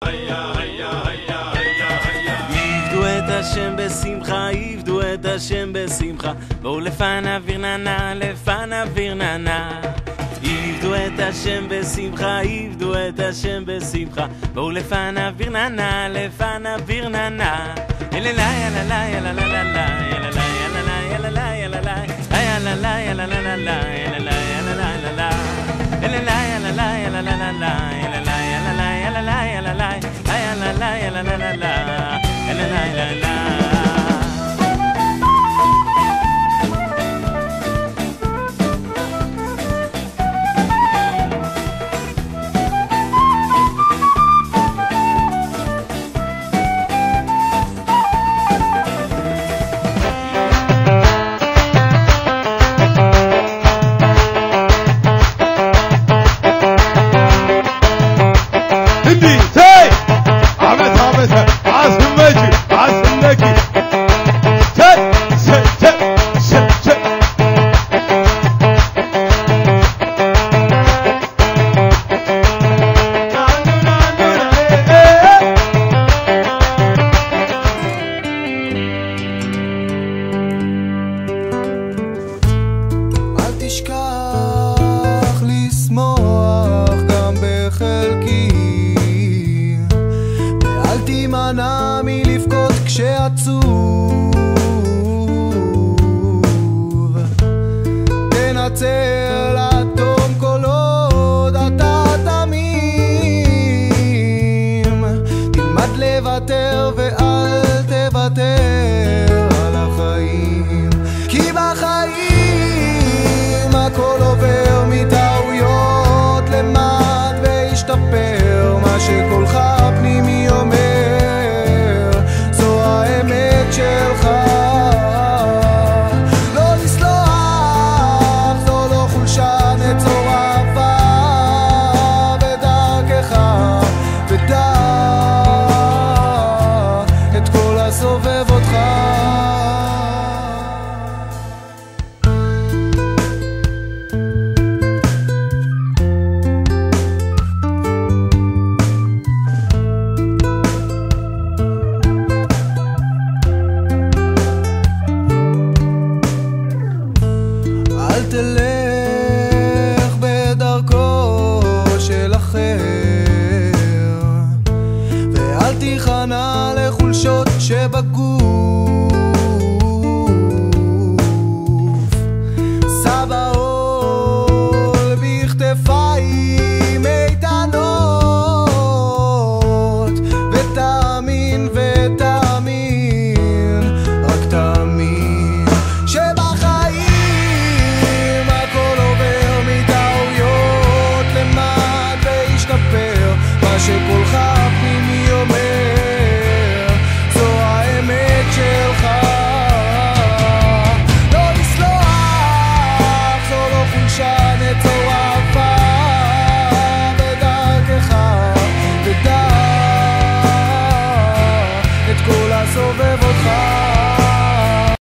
עבדו את השם בשמחה, עבדו את השם בשמחה, בואו לפניו רננה, לפניו רננה. עבדו את השם בשמחה, עבדו את השם בשמחה, בואו לפניו רננה, לפניו רננה. אללה יללה יללה יללה יללה יללה יללה יללה יללה יללה יללה אללה יללה יללה יללה יללה יללה יללה יללה יללה יללה יללה. תשכח לשמוח גם בחלקי, ואל תימנע מלבכות כשעצוב. תנצל עד תום כל עוד אתה תמים, תלמד לוותר ואל תוותר על החיים, כי בחיים הכל עובר מטעויות, למד והשתפר. מה שקולך הפנימי אומר זו האמת שלך. לא לסלוח זו לא חולשה, נצור אהבה בדרכך, ודע את כל הסובב אותך. אל תלך בדרכו של אחר, ואל תיכנע לחולשות שבגוף.